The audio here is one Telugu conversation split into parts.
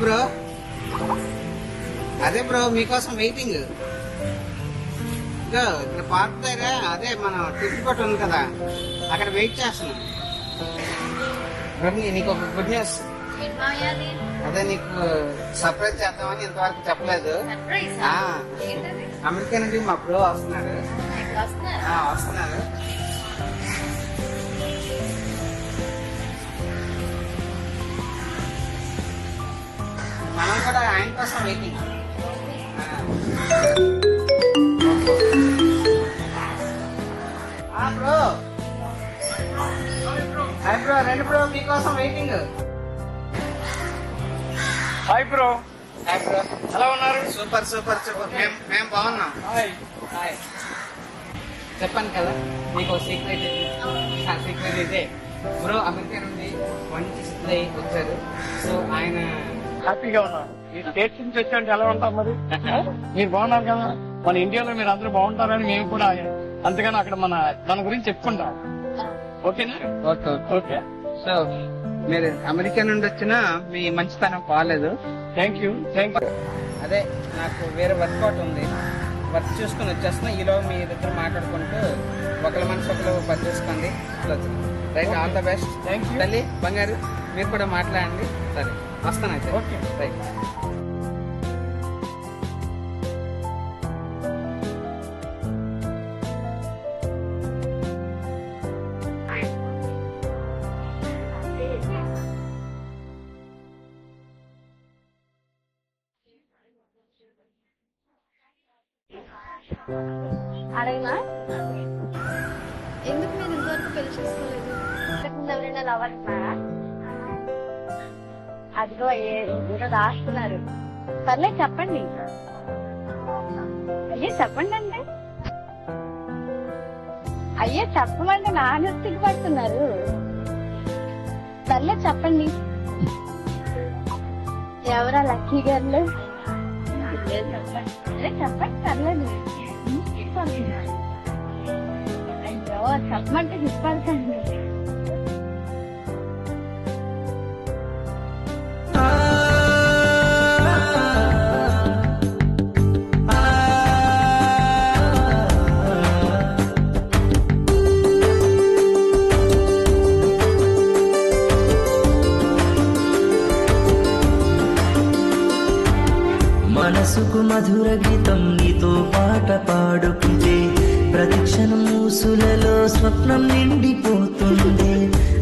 బ్రో. అదే బ్రో మీకోసం వెయిటింగ్. ఇక్కడ పార్క్ దగ్గర అదే మన తిరుపతి ఉంది కదా, అక్కడ వెయిట్ చేస్తున్నాం. నీకు ఒక గుడ్ న్యూస్. అదే నీకు సర్ప్రైజ్ చేద్దామని ఇంతవరకు చెప్పలేదు. అమెరికా నుండి మా బ్రో వస్తున్నారు. మనం కూడా ఆయన కోసం వెయిటింగ్. బ్రో హాయ్ బ్రో, రెండు బ్రో మీకోసం waiting. Hi bro. Hi bro, ఎలా ఉన్నారు? Super super super. మేము బాగున్నాం. హాయ్. చెప్పాను కదా మీకు సీక్రెట్. సీక్రెట్ ఇదే బ్రో, అమెరికా నుండి మంచి సిద్ధి వచ్చారు. సో ఆయన హ్యాపీగా ఉన్నారు. ఈ స్టేట్ నుంచి వచ్చారంటే ఎలా ఉంటారు మరి? మీరు బాగున్నారు కదా, మన ఇండియాలో మీరు అందరూ బాగుంటారని మేము కూడా అంతగానో అక్కడ మన గురించి చెప్పుకుంటాం. ఓకేనా? Okay okay. సో మీరు అమెరికా నుండి వచ్చినా మీ మంచితనం పోలేదు. Thank you. అదే నాకు వేరే వర్క్ అవుట్ ఉంది, వర్క్ చూసుకుని వచ్చేస్తున్నా. ఈలో మీ ఇద్దరు మాట్లాడుకుంటూ ఒకరి మనసు ఒకరు పని చేసుకోండి. Right, all the best. Thank you. తల్లి బంగారు, మీరు కూడా మాట్లాడండి. సరే వస్తాను అయితే. Okay right. అడగనా? ఎందుకు మీరు ఇంతవరకు పెళ్లి చేసుకోలేదు? ఇంతకుముందు ఎవరైనా లవర్స్ అదిగో ఏదో రాస్తున్నారు. సర్లే చెప్పండి. అయ్యే చెప్పండి అంటే అయ్యే చెప్పమంటే నాన్న సిగ్గుపడుతున్నారు. సర్లే చెప్పండి. ఎవరా లక్కీ గర్లు? చెప్పండి పర్లేదు. అయ్యో చెప్పమంటే సిగ్గుపడతాండి. మనసుకు మధుర గీతం నీతో పాట పాడుకుంటే ప్రతిక్షణం ఊసులలో స్వప్నం నిండిపోతుండే.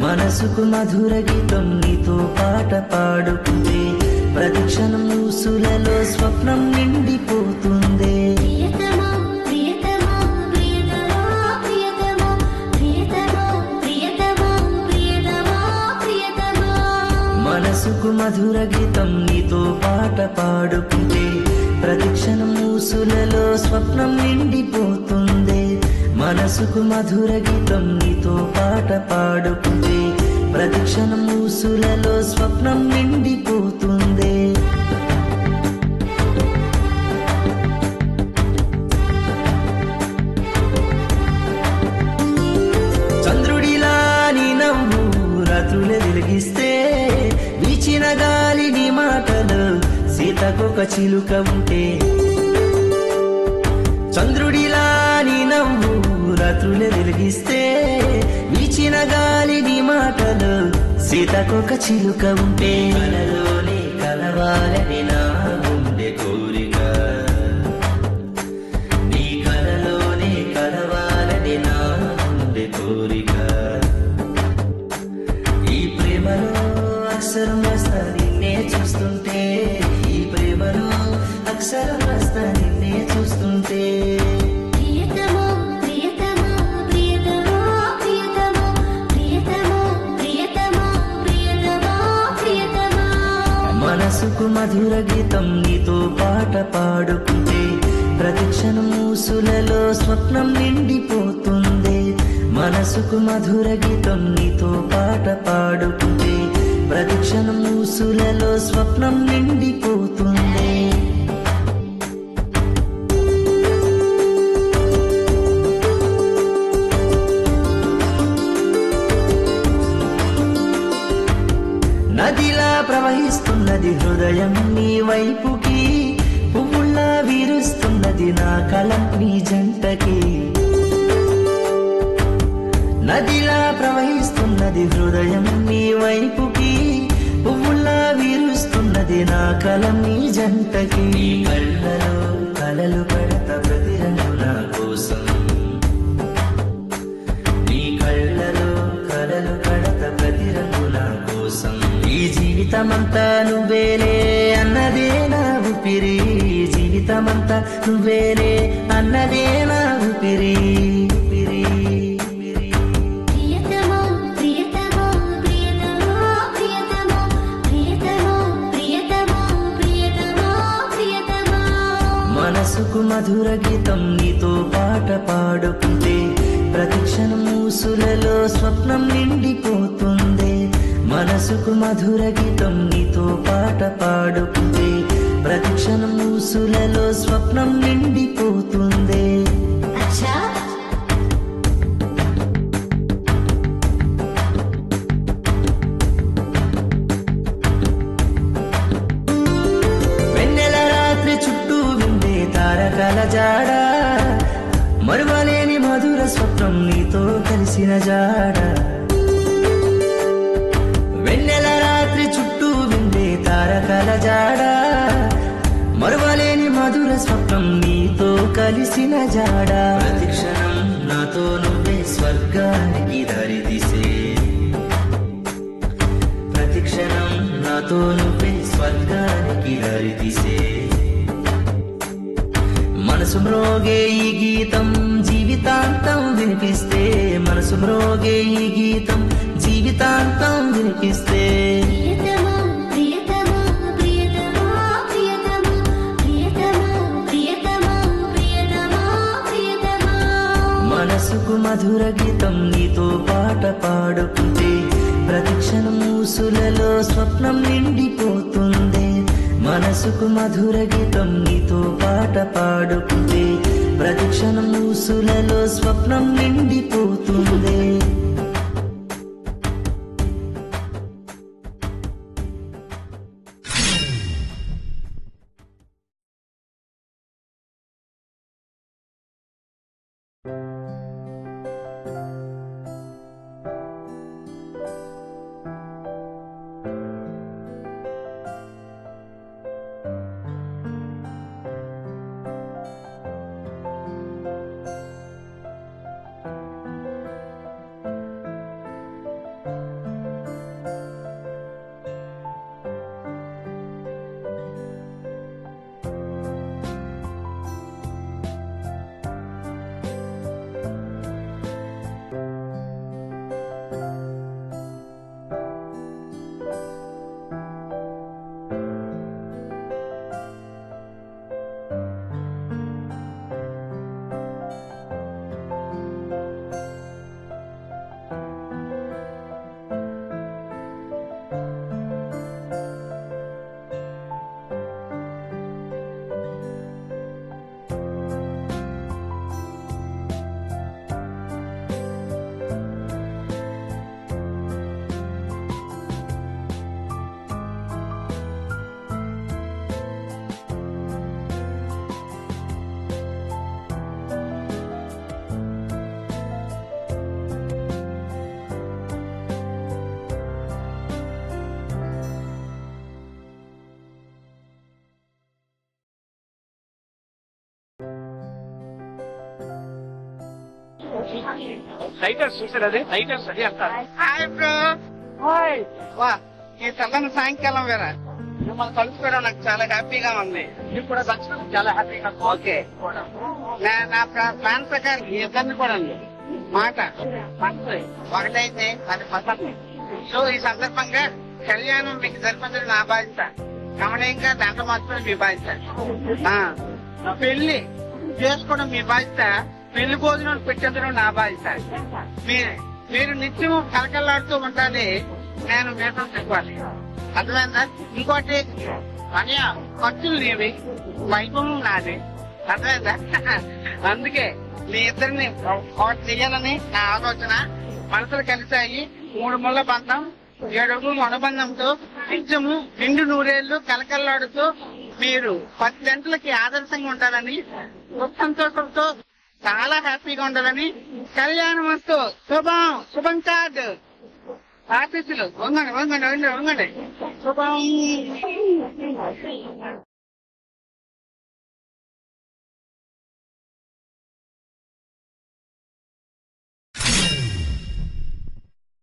మనసుకు మధుర గీతం నీతో పాట పాడుకుంటే ప్రతిక్షణం ఊసులలో స్వప్నం నిండిపోతుందే. మనసుకు మధుర గీతం నీతో పాట పాడుకుంటే ప్రతిక్షణం ఊసులలో స్వప్నం నిండిపోతుందే. మనసుకు మధుర గీతం నీతో పాట పాడుకుంటే ప్రతిక్షణం ఊసులలో స్వప్నం నిండిపోతుందే. చంద్రుడిలా నీ నవ్వు రాత్రులే వెలిగిస్తే, వీచిన గాలిని మాటలు సీతకొక చిలుక ఉంటే. చంద్రుడిలా నీ నవ్వు రాత్రులే వెలిగిస్తే, వీచిన గాలిని మాటలు సీతకొక చిలుక ఉంటే. కలలోనే కలవాలని నా గుండె కోరిక, నీ కలలోనే కలవాలని నా గుండె కోరిక. ఈ ప్రేమలో అక్షరం వస్తా నిన్నే చూస్తుంటే, ఈ ప్రేమలో అక్షరం వస్తా నిన్నే చూస్తుంటే. మనసుకు మధుర గీతం నీతో పాట పాడుకుంటే ప్రతిక్షణం ఊసులలో స్వప్నం నిండిపోతుందే. మనసుకు మధుర గీతం నీతో పాట పాడుకుంటే ప్రతిక్షణం ఊసులలో స్వప్నం నిండిపోతుందే. నదిలా ప్రవహిస్తున్నది హృదయం నీ వైపుకి, పువ్వుల్లా వీరుస్తున్నది నా కలం నీ జంటకి. నదిలా ప్రవహిస్తున్నది హృదయం నీ వైపుకి, పువ్వుల్లా వీరుస్తున్నది నా కలం నీ జంటకి. నీ కళ్ళలో కలలు కడత ప్రతి రంగు నా కోసం, నీ కళ్ళలో కలలు కడత ప్రతి రంగు నా కోసం. ఈ జీవితమంతా నువ్వేలే అన్నదే నా ఊపిరి, జీవితమంతా నువ్వేలే అన్నదే నా ఊపిరి. మనసుకు మధుర గీతం నీతో పాట పాడుకుంటే, ప్రతిక్షణం ఊసులలో స్వప్నం నిండిపోతుంది. మనసుకు మధుర గీతం నీతో పాట పాడుకుంటే, ప్రతిక్షణం ఊసులలో స్వప్నం నిండిపోతుంది. వెన్నెల రాత్రి చుట్టూ విందే తారకల జాడ, మరువలేని మధుర స్వప్నం నీతో కలిసిన జాడ. వెన్నెల రాత్రి చుట్టూ విందే తారకల జాడ, మరువలేని మధుర స్వప్నం నీతో కలిసిన జాడ. ప్రతిక్షణం నాతో నువ్వే స్వర్గానికి దారితీసే, ప్రతిక్షణం నాతో నువ్వే స్వర్గానికి దారితీసే. మనసు మ్రోగే ఈ గీతం జీవితాంతం వినిపిస్తే, మనసు మ్రోగే ఈ గీతం జీవితాంతం వినిపిస్తే. మనసుకు మధుర గీతం నీతో పాట పాడుకుంటే, ప్రతిక్షణం ఊసులలో స్వప్నం నిండిపోతుంది. మనసుకు మధుర గీతం నీతో పాట పాడుకుంటే, ప్రతిక్షణం ఊసులలో స్వప్నం నిండిపోతుంది. లైటర్స్ చూసారు, అదే లైటర్స్ అది అంటారు. Hi bro. హాయ్. వా, ఈ చల్లని సాయంకాలం వేళ మిమ్మల్ని కలుసుకోవడం నాకు చాలా హ్యాపీగా ఉంది. మీకు కూడా దర్శనం చాలా హ్యాపీగా. ఓకే, నా ప్లాన్ ప్రకారం ఈ ఇద్దరిని కూడా మాట ఒకటైతే అది పసంది. సో ఈ సందర్భంగా కళ్యాణం మీకు జరిపించడం నా బాధ్యత, గమనీయంగా దాంట్లో మాత్రం మీ బాధ్యత. పెళ్లి చేసుకోవడం మీ బాధ్యత, పెళ్లి భోజనం పెట్టించడం నా బాధ్యత. మీరు నిత్యం కలకల్లాడుతూ ఉండాలి, నేను మీతో చెప్పాలి. అర్థమైందా? ఇంకోటి పని ఖర్చులు నీవి, వైభవం నాది. అర్థమైందా? అందుకే మీ ఇద్దరిని ఒకటి చెయ్యాలని నా ఆలోచన. మనసులు కలిసాయి, 3 ముళ్ళ బంధం ఏడుగు అనుబంధంతో నిత్యము నిండు నూరేళ్లు కలకల్లాడుతూ మీరు 10 గంటలకి ఆదర్శంగా ఉండాలని, సంతోషంతో చాలా హ్యాపీగా ఉండాలని, కళ్యాణమస్తు, శుభం కార్డు ఆఫీసులు వంగండి వంగండి వంగండి వంగండి శుభం.